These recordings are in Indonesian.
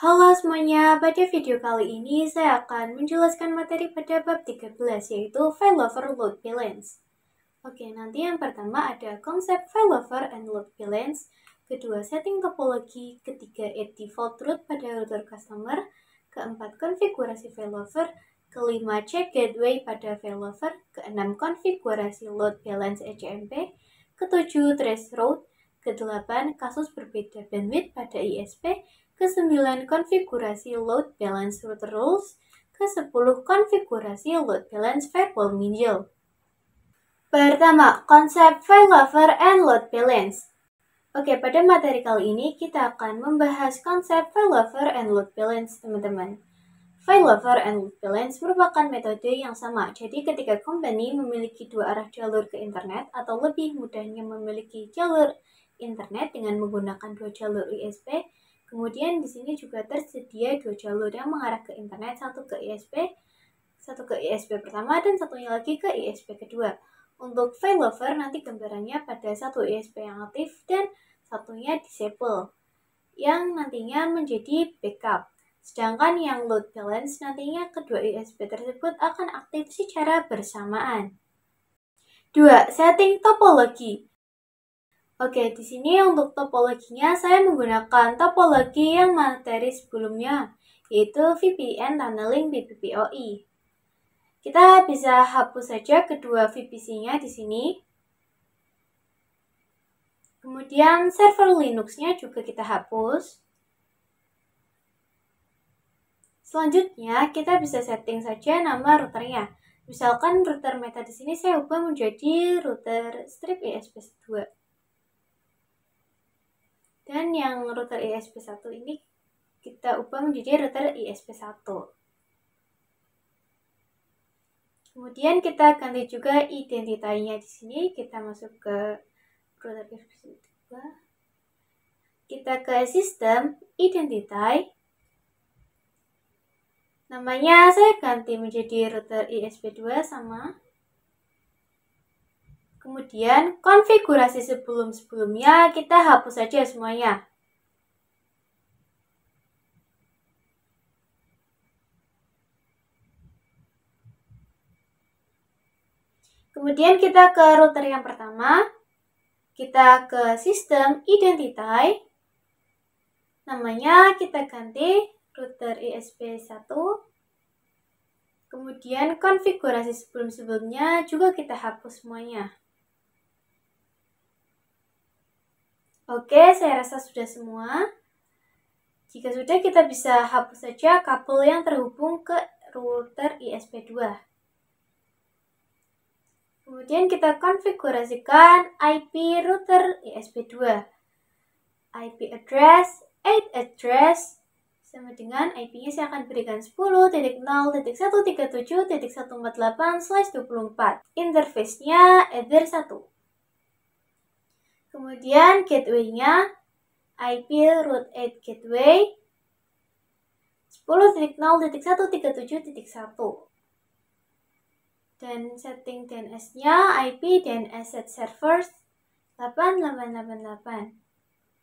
Halo semuanya, pada video kali ini saya akan menjelaskan materi pada bab 13 yaitu failover load balance. Oke, nanti yang pertama ada konsep failover and load balance, kedua setting topologi, ketiga add default route pada router customer, keempat konfigurasi failover, kelima check gateway pada failover, keenam konfigurasi load balance ECMP, ketujuh trace route, kedelapan kasus berbeda bandwidth pada ISP, ke-9 konfigurasi load balance router rules, ke-10 konfigurasi load balance firewall mingle. Pertama, konsep failover and load balance. Oke, pada materi kali ini kita akan membahas konsep failover and load balance, teman-teman. Failover and load balance merupakan metode yang sama. Jadi ketika company memiliki dua arah jalur ke internet atau lebih mudahnya memiliki jalur internet dengan menggunakan dua jalur ISP, kemudian di sini juga tersedia dua jalur yang mengarah ke internet, satu ke ISP pertama dan satunya lagi ke ISP kedua. Untuk failover nanti gambarannya pada satu ISP yang aktif dan satunya disable, yang nantinya menjadi backup. Sedangkan yang load balance nantinya kedua ISP tersebut akan aktif secara bersamaan. 2. Setting topologi. Oke, di sini untuk topologinya saya menggunakan topologi yang materi sebelumnya, yaitu VPN tunneling BBPOE. Kita bisa hapus saja kedua VPC-nya di sini. Kemudian server Linux-nya juga kita hapus. Selanjutnya, kita bisa setting saja nama routernya. Misalkan router meta di sini saya ubah menjadi router strip ISP2. Dan yang router ISP1 ini kita ubah menjadi router ISP1. Kemudian kita ganti juga identitainya di sini. Kita masuk ke router ISP2. Kita ke sistem identity. Namanya saya ganti menjadi router ISP2 sama. Kemudian konfigurasi sebelum-sebelumnya kita hapus saja semuanya. Kemudian kita ke router yang pertama. Kita ke sistem identity. Namanya kita ganti router ISP1. Kemudian konfigurasi sebelum-sebelumnya juga kita hapus semuanya. Oke, saya rasa sudah semua. Jika sudah, kita bisa hapus saja kabel yang terhubung ke router ISP2. Kemudian kita konfigurasikan IP router ISP2. IP address, 8 address, sama dengan IP-nya saya akan berikan 10.0.137.148/24. Interface-nya Ether 1. Kemudian gateway-nya IP root 8 gateway 10.0.137.1. Dan setting DNS-nya IP DNS set servers 8888.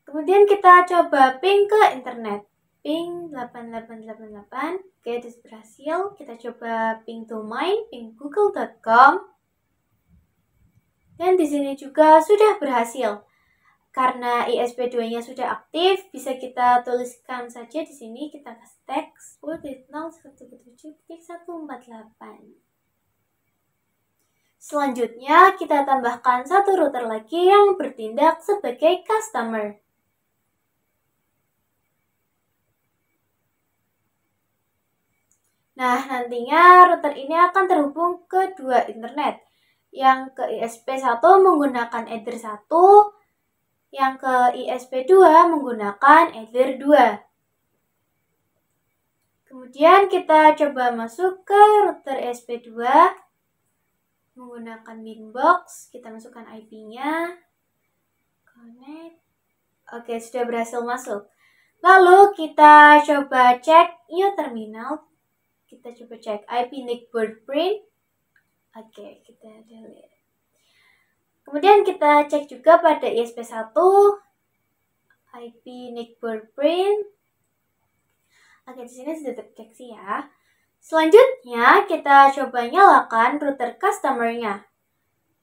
Kemudian kita coba ping ke internet. Ping 8888. Oke, berhasil. Kita coba ping domain, ping google.com. Dan di sini juga sudah berhasil. Karena ISP2-nya sudah aktif, bisa kita tuliskan saja di sini, kita kasih teks 10.0.137.148. Selanjutnya, kita tambahkan satu router lagi yang bertindak sebagai customer. Nah, nantinya router ini akan terhubung ke dua internet. Yang ke ISP1 menggunakan Ether 1, yang ke ISP2 menggunakan Ether 2. Kemudian kita coba masuk ke router ISP2 menggunakan Beanbox. Kita masukkan IP-nya. Connect. Oke, sudah berhasil masuk. Lalu kita coba cek new terminal. Kita coba cek IP NIC board print. Oke, kita delete. Kemudian kita cek juga pada ISP1 IP NIC board print. Oke, di sini sudah terdeteksi ya. Selanjutnya, kita coba nyalakan router customer-nya.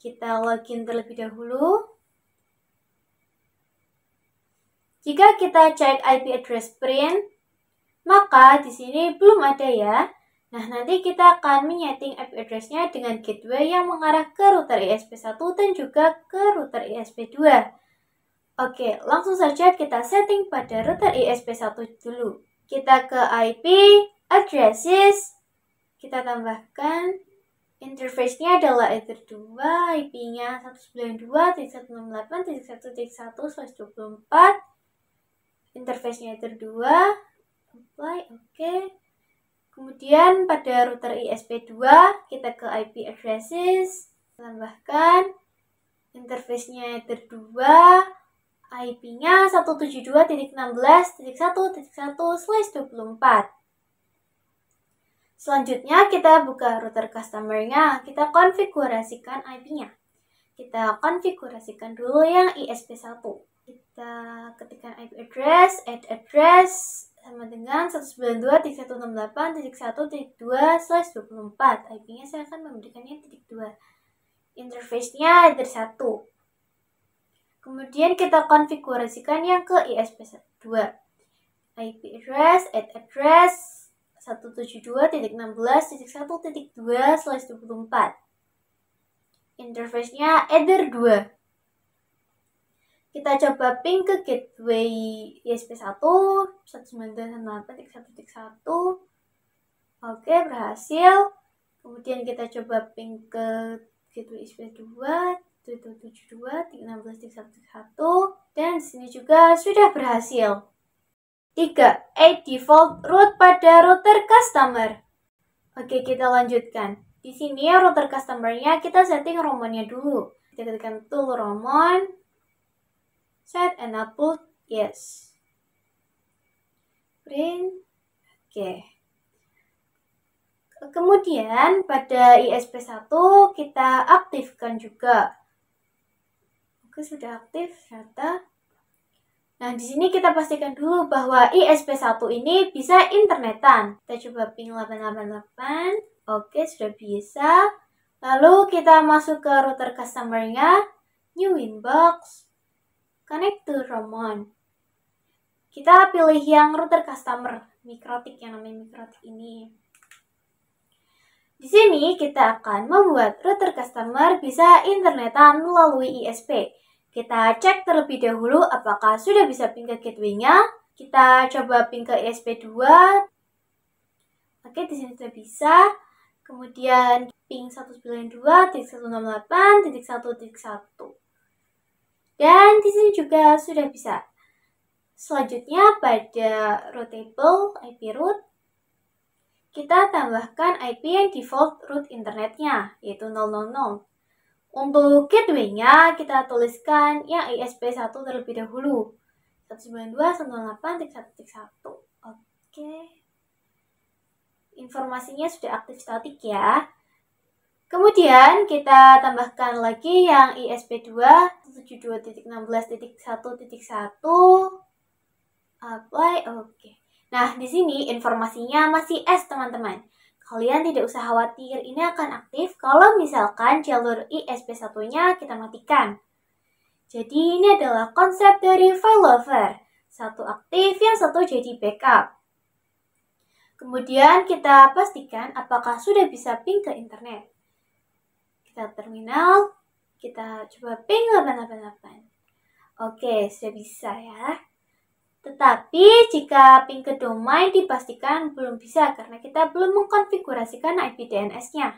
Kita login terlebih dahulu. Jika kita cek IP address print, maka di sini belum ada ya. Nah, nanti kita akan menyeting IP address-nya dengan gateway yang mengarah ke router ISP1 dan juga ke router ISP2. Oke, langsung saja kita setting pada router ISP1 dulu. Kita ke IP addresses, kita tambahkan interface-nya adalah Ether 2, IP-nya 192.168.1.1/24. Interface-nya Ether 2, apply, oke. Kemudian pada router ISP2, kita ke IP addresses, tambahkan interface-nya Ether 2, IP-nya 172.16.1.1/24. Selanjutnya kita buka router customer-nya, kita konfigurasikan IP-nya. Kita konfigurasikan dulu yang ISP1. Kita ketikkan IP address, add address sama dengan 192.168.1.2/24. IP-nya saya akan memberikannya titik 2. Interface-nya ada 1. Kemudian kita konfigurasikan yang ke ISP2. IP address, add address 172.16.1.2/24. Interface-nya Ether 2. Kita coba ping ke gateway ISP1 192.168.1.1. Oke, berhasil. Kemudian kita coba ping ke gateway ISP2 172.16.1.1, dan di sini juga sudah berhasil. 3. Add default route pada router customer. Oke, kita lanjutkan. Di sini router customer-nya kita setting romonnya dulu. Kita ketikkan tool romon, set enable yes. Print. Oke. Kemudian pada ISP1 kita aktifkan juga. Oke, sudah aktif ternyata. Nah, di sini kita pastikan dulu bahwa ISP1 ini bisa internetan. Kita coba ping 888. Oke, sudah bisa. Lalu kita masuk ke router customer-nya, new inbox, connect to Romon. Kita pilih yang router customer, Mikrotik, yang namanya Mikrotik ini. Di sini kita akan membuat router customer bisa internetan melalui ISP. Kita cek terlebih dahulu apakah sudah bisa ping ke gateway-nya. Kita coba ping ke ISP2. Oke, di sini sudah bisa. Kemudian ping 192.168.1.1. Dan di sini juga sudah bisa. Selanjutnya pada routable IP route, kita tambahkan IP yang default root internetnya, yaitu 000. Untuk gateway-nya, kita tuliskan yang ISP1 terlebih dahulu. 192.168.1.1. Oke. Informasinya sudah aktif statik ya. Kemudian kita tambahkan lagi yang ISP2 172.16.1.1. Apply, oke. Nah, di sini informasinya masih S, teman-teman. Kalian tidak usah khawatir, ini akan aktif kalau misalkan jalur ISP1-nya kita matikan. Jadi ini adalah konsep dari failover. Satu aktif, yang satu jadi backup. Kemudian kita pastikan apakah sudah bisa ping ke internet. Kita terminal, kita coba ping 888. Oke, sudah bisa ya. Tetapi jika ping ke domain dipastikan belum bisa karena kita belum mengkonfigurasikan IP DNS-nya.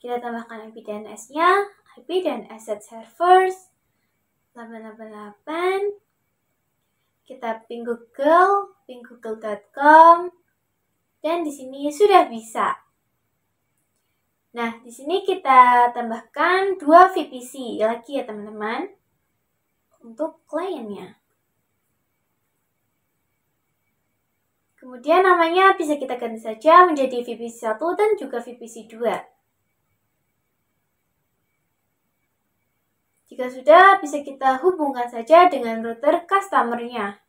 Kita tambahkan IP DNS-nya, IP DNS set servers 888. Kita ping google.com, dan di sini sudah bisa. Nah, di sini kita tambahkan 2 VPC lagi ya teman-teman untuk kliennya. Kemudian namanya bisa kita ganti saja menjadi VPC 1 dan juga VPC 2. Jika sudah, bisa kita hubungkan saja dengan router customer-nya.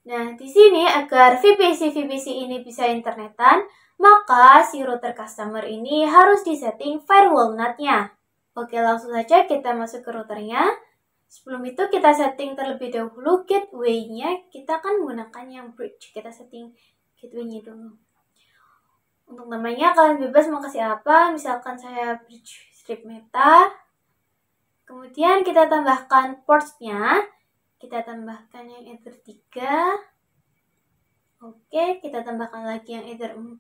Nah, di sini agar VPC ini bisa internetan, maka si router customer ini harus disetting firewall NAT-nya. Oke, langsung saja kita masuk ke routernya. Sebelum itu kita setting terlebih dahulu gateway-nya. Kita kan menggunakan yang bridge. Kita setting gateway-nya dulu. Untuk namanya kalian bebas mau kasih apa. Misalkan saya bridge strip meta. Kemudian kita tambahkan ports-nya. Kita tambahkan yang ether 3. Oke, kita tambahkan lagi yang ether 4.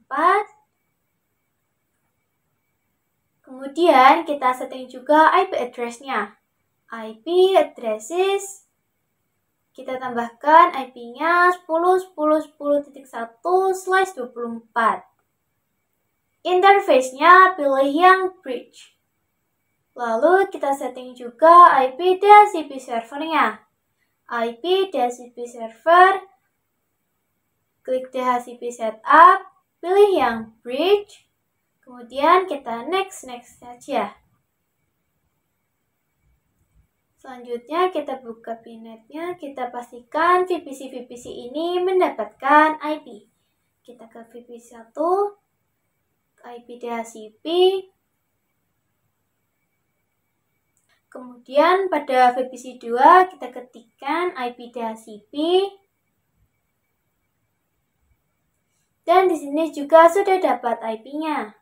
Kemudian kita setting juga IP address-nya. IP addresses, kita tambahkan IP-nya 10.10.10.1/24. Interface-nya pilih yang bridge. Lalu kita setting juga IP DHCP server-nya. IP DHCP server, klik DHCP setup, pilih yang bridge. Kemudian kita next saja. Selanjutnya kita buka pinetnya, kita pastikan VPC ini mendapatkan IP. Kita ke VPC 1, IP DHCP. Kemudian pada VPC 2 kita ketikkan IP DHCP. Dan di sini juga sudah dapat IP-nya.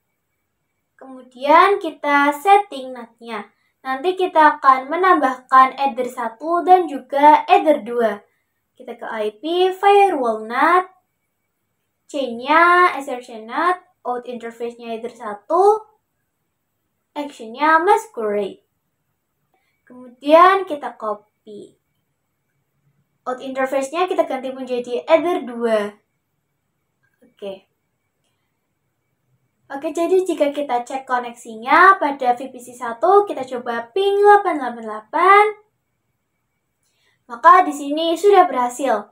Kemudian kita setting NAT-nya. Nanti kita akan menambahkan ether 1 dan juga ether 2. Kita ke IP, firewall NAT, chain-nya assertion NAT, out interface-nya ether 1, action-nya masquerade. Kemudian kita copy. Out interface-nya kita ganti menjadi ether 2. Oke, jadi jika kita cek koneksinya pada VPC 1, kita coba ping 888. Maka di sini sudah berhasil.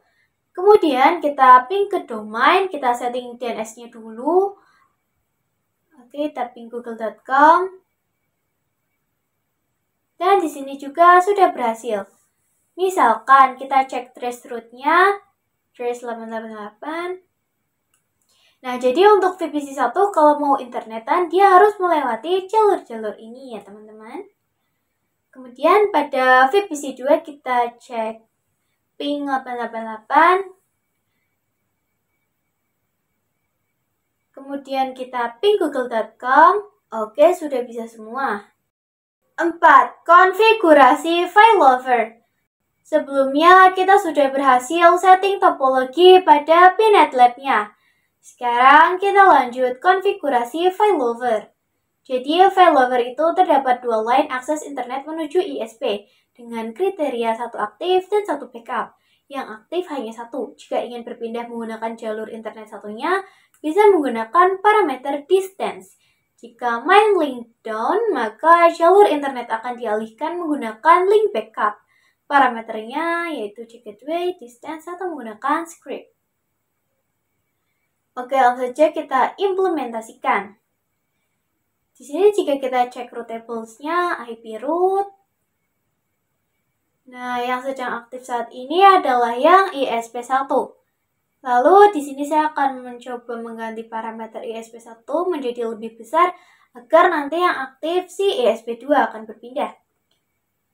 Kemudian kita ping ke domain, kita setting DNS-nya dulu. Oke, kita ping google.com. Dan di sini juga sudah berhasil. Misalkan kita cek trace route-nya, trace 888. Nah, jadi untuk VPC 1 kalau mau internetan, dia harus melewati jalur-jalur ini ya teman-teman. Kemudian pada VPC 2 kita cek ping 888. Kemudian kita ping google.com. Oke, sudah bisa semua. 4. Konfigurasi failover. Sebelumnya kita sudah berhasil setting topologi pada Pinet Lab-nya. Sekarang kita lanjut konfigurasi failover. Jadi failover itu terdapat dua line akses internet menuju ISP dengan kriteria satu aktif dan satu backup. Yang aktif hanya satu. Jika ingin berpindah menggunakan jalur internet satunya, bisa menggunakan parameter distance. Jika main link down, maka jalur internet akan dialihkan menggunakan link backup. Parameternya yaitu gateway, distance, atau menggunakan script. Oke, langsung saja kita implementasikan. Di sini jika kita cek root tables-nya, IP root. Nah, yang sedang aktif saat ini adalah yang ISP1. Lalu di sini saya akan mencoba mengganti parameter ISP1 menjadi lebih besar agar nanti yang aktif si ISP2 akan berpindah.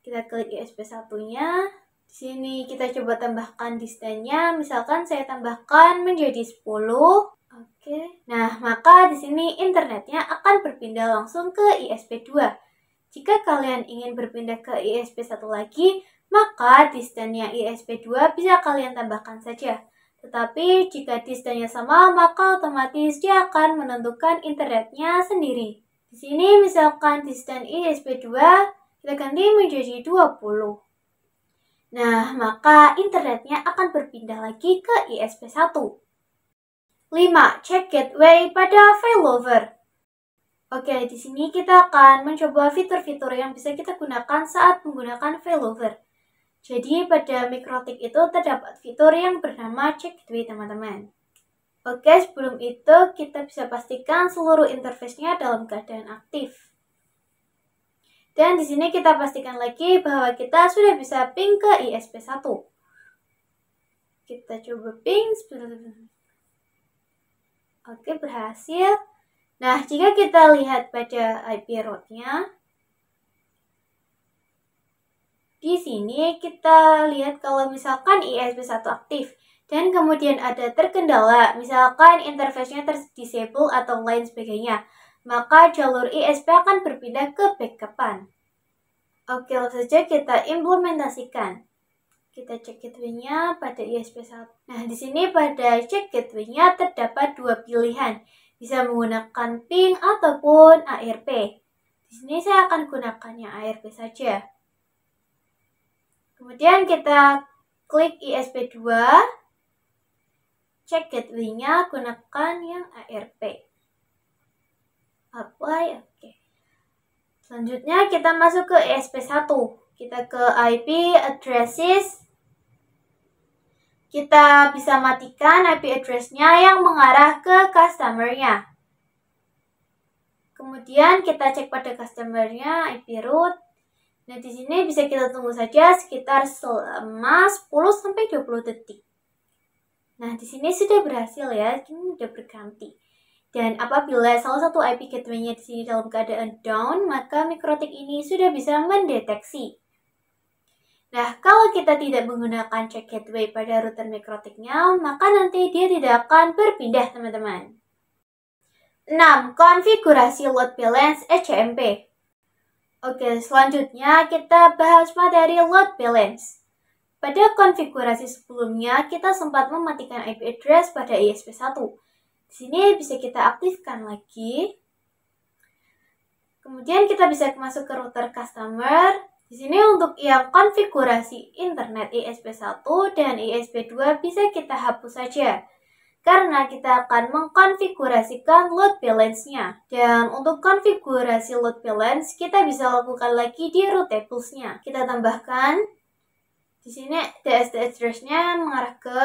Kita klik ISP1-nya. Di sini kita coba tambahkan distance-nya, misalkan saya tambahkan menjadi 10. Oke. Nah, maka di sini internetnya akan berpindah langsung ke ISP2. Jika kalian ingin berpindah ke ISP1 lagi, maka distance-nya ISP2 bisa kalian tambahkan saja. Tetapi jika distance-nya sama, maka otomatis dia akan menentukan internetnya sendiri. Di sini misalkan distance ISP2 kita ganti menjadi 20. Nah, maka internetnya akan berpindah lagi ke ISP1. 5. Cek gateway pada failover. Oke, di sini kita akan mencoba fitur-fitur yang bisa kita gunakan saat menggunakan failover. Jadi pada MikroTik itu terdapat fitur yang bernama cek gateway, teman-teman. Oke, sebelum itu kita bisa pastikan seluruh interface-nya dalam keadaan aktif. Dan di sini kita pastikan lagi bahwa kita sudah bisa ping ke ISP1. Kita coba ping. Oke, berhasil. Nah, jika kita lihat pada IP route-nya, di sini kita lihat kalau misalkan ISP1 aktif dan kemudian ada terkendala, misalkan interface-nya disable atau lain sebagainya, maka jalur ISP akan berpindah ke backup-an. Oke, langsung saja kita implementasikan. Kita cek gateway-nya pada ISP1. Nah, di sini pada cek gateway-nya terdapat dua pilihan. Bisa menggunakan ping ataupun ARP. Di sini saya akan gunakannya ARP saja. Kemudian kita klik ISP2, cek gateway-nya, gunakan yang ARP. Apply, oke. Selanjutnya kita masuk ke ISP1. Kita ke IP addresses. Kita bisa matikan IP address-nya yang mengarah ke customer-nya. Kemudian kita cek pada customer-nya IP route. Nah, di sini bisa kita tunggu saja sekitar selama 10-20 detik. Nah, di sini sudah berhasil ya, ini sudah berganti. Dan apabila salah satu IP gateway-nya di sini dalam keadaan down, maka mikrotik ini sudah bisa mendeteksi. Nah, kalau kita tidak menggunakan check gateway pada router mikrotiknya, maka nanti dia tidak akan berpindah, teman-teman. 6. Konfigurasi load balance ECMP. Oke, selanjutnya kita bahas materi load balance. Pada konfigurasi sebelumnya, kita sempat mematikan IP address pada ISP1. Di sini bisa kita aktifkan lagi. Kemudian kita bisa masuk ke router customer. Di sini untuk yang konfigurasi internet ISP1 dan ISP2 bisa kita hapus saja. Karena kita akan mengkonfigurasikan load balance-nya. Dan untuk konfigurasi load balance, kita bisa lakukan lagi di routables-nya. Kita tambahkan, di sini DSD address-nya mengarah ke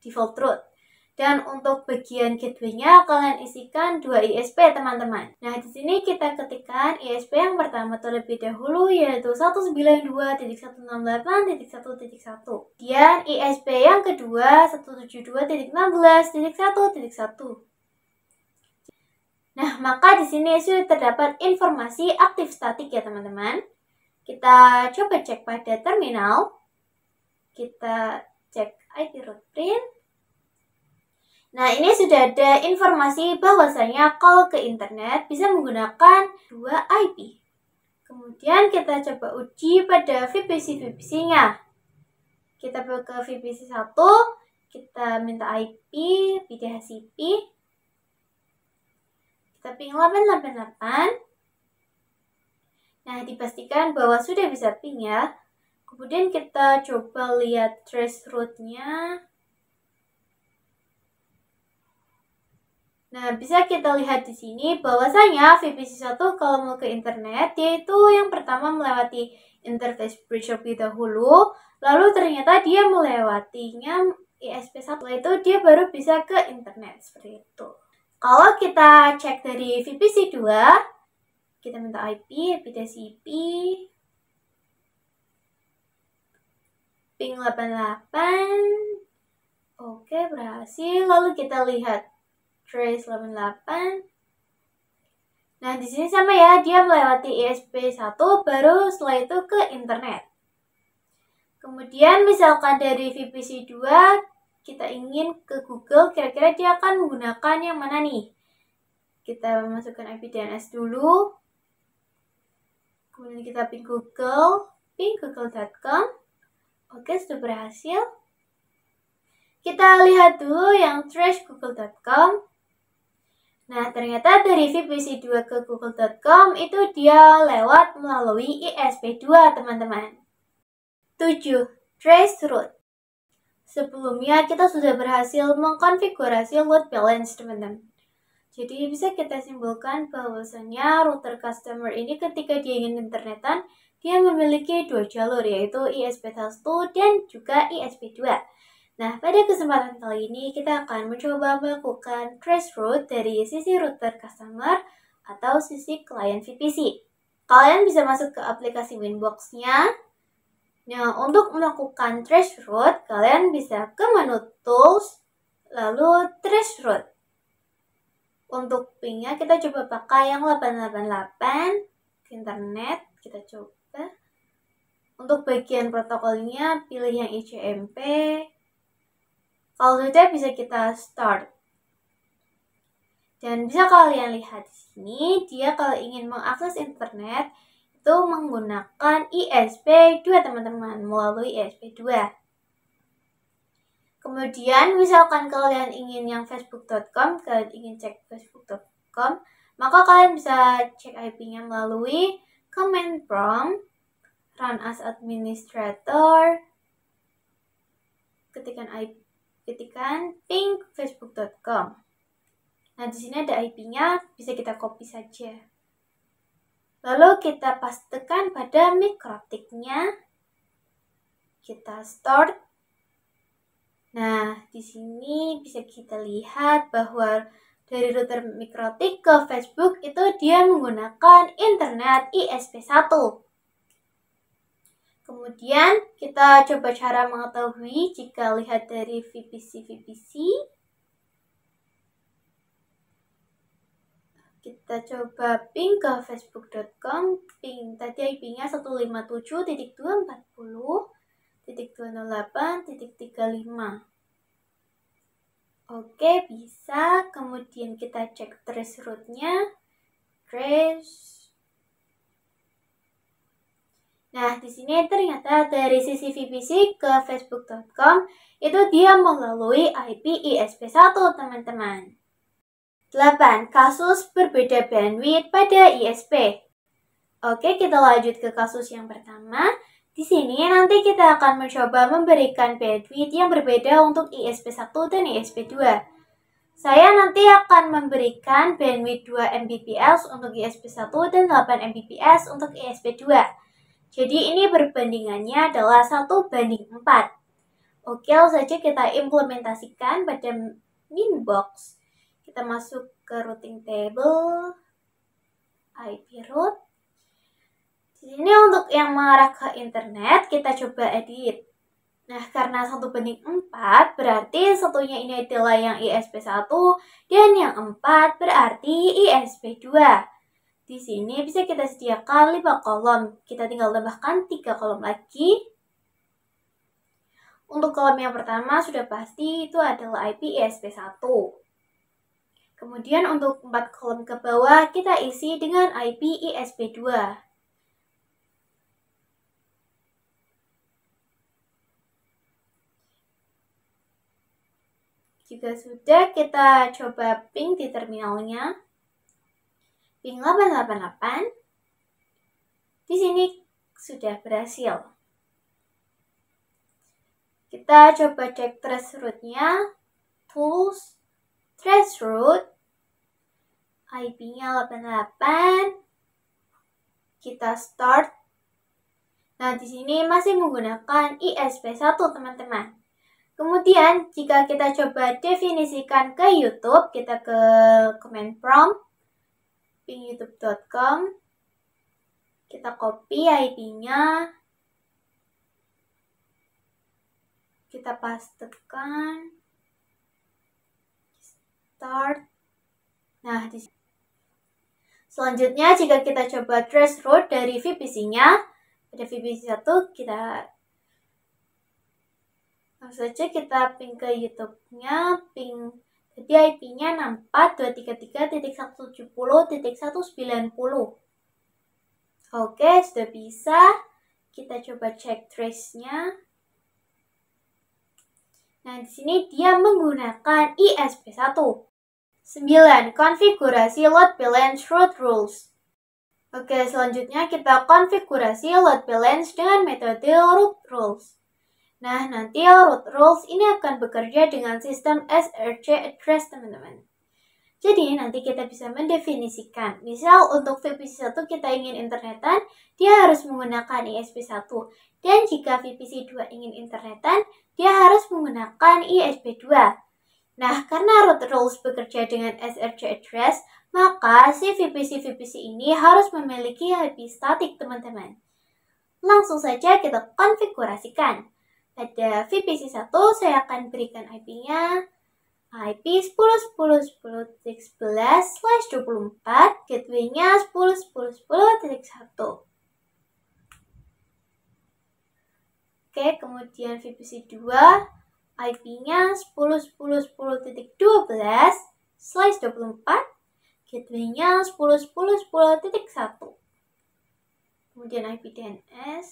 default route. Dan untuk bagian gateway-nya, kalian isikan 2 ISP, teman-teman. Nah, di sini kita ketikkan ISP yang pertama terlebih dahulu, yaitu 192.168.1.1. Kemudian ISP yang kedua, 172.16.1.1. Nah, maka di sini sudah terdapat informasi aktif statik ya, teman-teman. Kita coba cek pada terminal. Kita cek IP route print. Nah, ini sudah ada informasi bahwasanya call ke internet bisa menggunakan 2 IP. Kemudian kita coba uji pada VPC-VPC-nya. Kita ke VPC 1, kita minta IP, PDHCP. Kita ping 888. Nah, dipastikan bahwa sudah bisa ping ya. Kemudian kita coba lihat trace route-nya. Nah, bisa kita lihat di sini bahwasanya VPC1 kalau mau ke internet, yaitu yang pertama melewati interface bridge terlebih dahulu, lalu ternyata dia melewatinya ISP1, itu dia baru bisa ke internet, seperti itu. Kalau kita cek dari VPC2, kita minta IP, PDCP, ping 88, oke berhasil, lalu kita lihat trace 88. Nah, di sini sama ya, dia melewati ISP1 baru setelah itu ke internet. Kemudian misalkan dari VPC2 kita ingin ke Google, kira-kira dia akan menggunakan yang mana nih? Kita masukkan IP DNS dulu. Kemudian kita ping google.com. Oke, sudah berhasil. Kita lihat dulu yang trace google.com. Nah, ternyata dari VPC2 ke google.com itu dia lewat melalui ISP2, teman-teman. 7. Trace route. Sebelumnya kita sudah berhasil mengkonfigurasi load balance, teman-teman. Jadi bisa kita simpulkan bahwasanya router customer ini ketika dia ingin internetan, dia memiliki 2 jalur, yaitu ISP1 dan juga ISP2. Nah, pada kesempatan kali ini kita akan mencoba melakukan trace route dari sisi router customer atau sisi client VPC. Kalian bisa masuk ke aplikasi Winbox-nya. Nah, untuk melakukan traceroute, kalian bisa ke menu Tools, lalu traceroute. Untuk pingnya kita coba pakai yang 888, internet, kita coba. Untuk bagian protokolnya, pilih yang ICMP. Kalau sudah, bisa kita start. Dan bisa kalian lihat di sini, dia kalau ingin mengakses internet, itu menggunakan ISP2 teman-teman, melalui ISP2. Kemudian misalkan kalian ingin yang facebook.com, kalian ingin cek facebook.com, maka kalian bisa cek IP-nya melalui command prompt, run as administrator, ketikan ping facebook.com. Nah, di sini ada IP-nya, bisa kita copy saja. Lalu kita pastekan pada mikrotiknya. Kita start. Nah, di sini bisa kita lihat bahwa dari router mikrotik ke Facebook itu dia menggunakan internet ISP1. Kemudian kita coba cara mengetahui jika lihat dari VPC. Kita coba ping ke facebook.com, ping tadi IP-nya 157.240.208.35. Oke, bisa. Kemudian kita cek traceroute-nya. Nah, di sini ternyata dari sisi VPC ke facebook.com itu dia melalui IP ISP1, teman-teman. 8. Kasus berbeda bandwidth pada ISP. Oke, kita lanjut ke kasus yang pertama. Di sini nanti kita akan mencoba memberikan bandwidth yang berbeda untuk ISP1 dan ISP2. Saya nanti akan memberikan bandwidth 2 Mbps untuk ISP1 dan 8 Mbps untuk ISP2. Jadi ini perbandingannya adalah 1:4. Oke, langsung saja kita implementasikan pada Minbox. Kita masuk ke routing table, IP route. Di sini untuk yang mengarah ke internet, kita coba edit. Nah, karena 1:4, berarti satunya ini adalah yang ISP1, dan yang 4 berarti ISP2. Di sini bisa kita sediakan 5 kolom. Kita tinggal tambahkan 3 kolom lagi. Untuk kolom yang pertama sudah pasti itu adalah IP ISP1. Kemudian untuk 4 kolom ke bawah kita isi dengan IP ISP2. Jika sudah, kita coba ping di terminalnya. Ping 888. Di sini sudah berhasil. Kita coba cek traceroute-nya. Tools, traceroute, IP-nya 88. Kita start. Nah, di sini masih menggunakan ISP1, teman-teman. Kemudian, jika kita coba definisikan ke YouTube, kita ke command prompt, ping youtube.com. Kita copy IP-nya. Kita pastekan. Start. Nah, di sini. Selanjutnya, jika kita coba traceroute dari VPC-nya, pada VPC1 kita langsung saja kita ping ke YouTube-nya, ping jadi IP-nya 64.233.170.190. Oke, sudah bisa. Kita coba cek trace-nya. Nah, di sini dia menggunakan ISP1. 9. Konfigurasi load balance route rules. Oke, selanjutnya kita konfigurasi load balance dengan metode route rules. Nah, nanti route rules ini akan bekerja dengan sistem SRC address, teman-teman. Jadi, nanti kita bisa mendefinisikan. Misal, untuk VPC1 kita ingin internetan, dia harus menggunakan ISP1. Dan jika VPC2 ingin internetan, dia harus menggunakan ISP2. Nah, karena route rules bekerja dengan SRC address, maka si VPC ini harus memiliki IP statik, teman-teman. Langsung saja kita konfigurasikan. Pada VPC1 saya akan berikan IP-nya IP 10.10.10.11/24, gateway-nya 10.10.10.1. Oke, kemudian VPC2 IP-nya 10.10.10.12/24, gateway-nya 10.10.10.1. Kemudian IP DNS.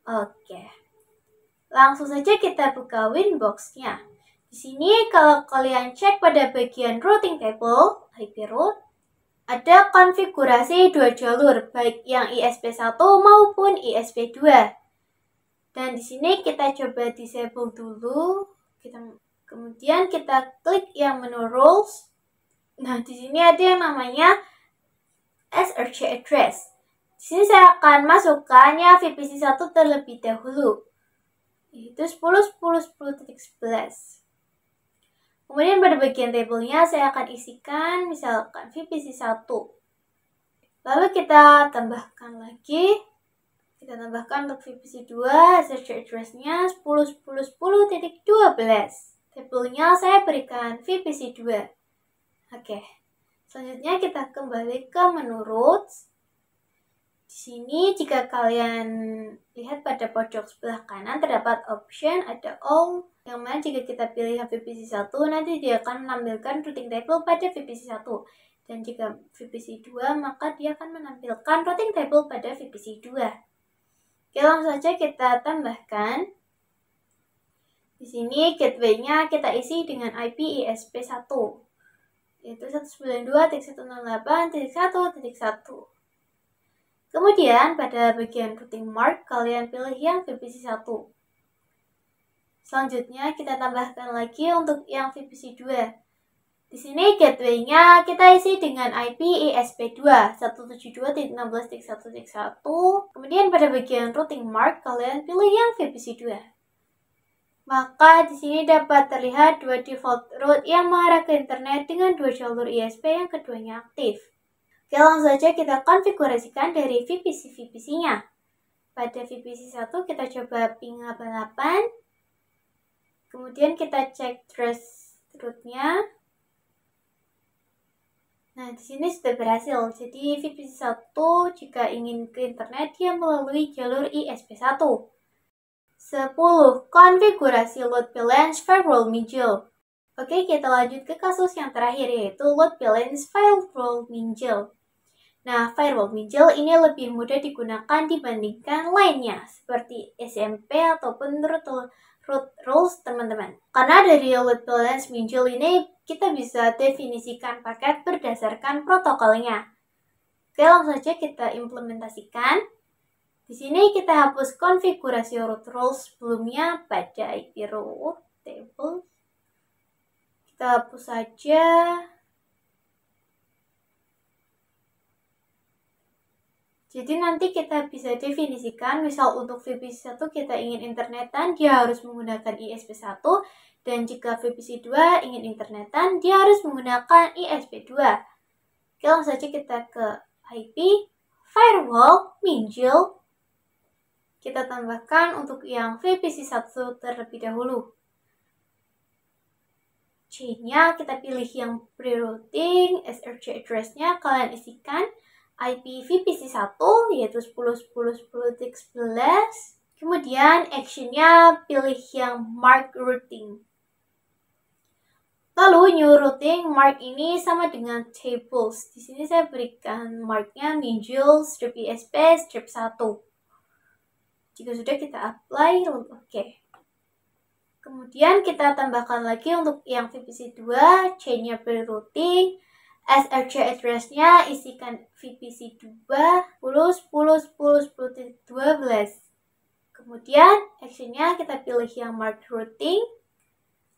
Oke. Langsung saja kita buka Winbox-nya. Di sini kalau kalian cek pada bagian routing table, IP route, ada konfigurasi 2 jalur, baik yang ISP1 maupun ISP2. Dan di sini kita coba disable dulu. Kemudian kita klik yang menu rules. Nah, di sini ada yang namanya SRC address. Di sini saya akan masukkannya VPC1 terlebih dahulu. Itu 10.10.10.11. Kemudian pada bagian tabelnya saya akan isikan misalkan VPC1. Lalu kita tambahkan lagi. Kita tambahkan untuk VPC2, search address-nya 10.10.10.12. Tabelnya saya berikan VPC2. Oke. Selanjutnya kita kembali ke menu routes. Di sini jika kalian lihat pada pojok sebelah kanan terdapat option ada all, yang mana jika kita pilih VPC1 nanti dia akan menampilkan routing table pada VPC1, dan jika VPC2 maka dia akan menampilkan routing table pada VPC2. Oke, langsung saja kita tambahkan. Di sini gateway-nya kita isi dengan IP ISP1 yaitu 192.168.1.1. Kemudian pada bagian routing mark kalian pilih yang VPC1. Selanjutnya kita tambahkan lagi untuk yang VPC2. Di sini gateway-nya kita isi dengan IP ISP2 172.16.1.1. Kemudian pada bagian routing mark kalian pilih yang VPC2. Maka di sini dapat terlihat dua default route yang mengarah ke internet dengan dua jalur ISP yang keduanya aktif. Oke, langsung saja kita konfigurasikan dari VPC-VPC-nya. Pada VPC1 kita coba ping 88. Kemudian kita cek trace route-nya. Nah, di sini sudah berhasil. Jadi VPC1 jika ingin ke internet dia melalui jalur ISP1. 10. Konfigurasi load balance firewall minjil. Oke, kita lanjut ke kasus yang terakhir yaitu load balance firewall minjil. Nah, firewall minjil ini lebih mudah digunakan dibandingkan lainnya, seperti SMP ataupun root rules teman-teman. Karena dari load balance minjil ini, kita bisa definisikan paket berdasarkan protokolnya. Oke, langsung saja kita implementasikan. Di sini kita hapus konfigurasi root rules sebelumnya pada IP route table. Kita hapus saja. Jadi nanti kita bisa definisikan, misal untuk VPC1 kita ingin internetan, dia harus menggunakan ISP1, dan jika VPC2 ingin internetan, dia harus menggunakan ISP2. Oke, langsung saja kita ke IP, firewall, minjil. Kita tambahkan untuk yang VPC1 terlebih dahulu. C-nya kita pilih yang pre-routing, SRC address-nya kalian isikan. IP VPC1 yaitu 10.10.10.11. Kemudian action-nya pilih yang mark routing. Lalu new routing mark ini sama dengan tables. Di sini saya berikan marknya minjil strip ISP strip 1. Jika sudah kita apply, lalu oke. Kemudian kita tambahkan lagi untuk yang VPC2, chain-nya pre-routing. SRC address-nya isikan VPC2 10.10.10.12. Kemudian action-nya kita pilih yang mark routing.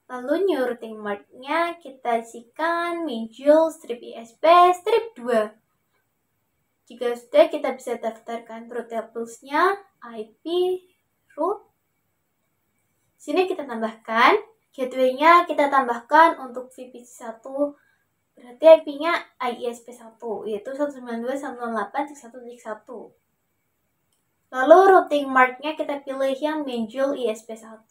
Lalu new routing mark-nya kita isikan minjil strip ISP strip 2. Jika sudah, kita bisa daftarkan route tables-nya IP route. Sini kita tambahkan gateway-nya, kita tambahkan untuk VPC1. Berarti IP-nya ISP1 yaitu 192.168.1.1. Lalu routing mark-nya kita pilih yang Minjul ISP1.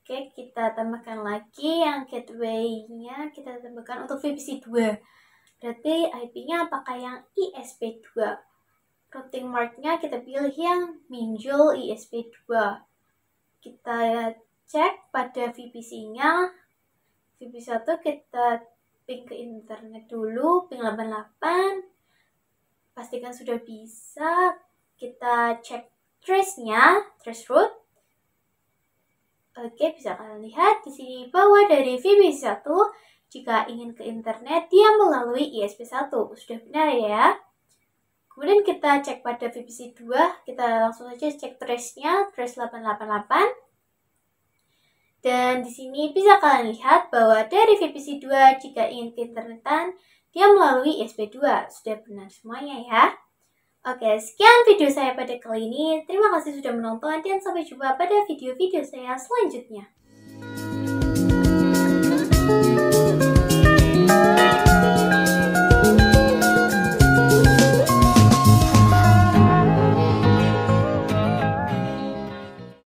Oke, kita tambahkan lagi yang gateway-nya, kita tambahkan untuk VPC 2. Berarti IP-nya apakah yang ISP2? Routing mark-nya kita pilih yang Minjul ISP2. Kita cek pada VPC-nya. VPC1 kita ping ke internet dulu, ping 88. Pastikan sudah bisa. Kita cek trace-nya, trace route. Oke, bisa kalian lihat di sini bahwa dari VPC1 jika ingin ke internet dia melalui ISP1. Sudah benar ya? Kemudian kita cek pada VPC2, kita langsung saja cek trace-nya, trace 888. Dan di sini bisa kalian lihat bahwa dari VPC2 jika ingin ke internetan dia melalui ISP2. Sudah benar semuanya ya. Oke, sekian video saya pada kali ini. Terima kasih sudah menonton dan sampai jumpa pada video-video saya selanjutnya.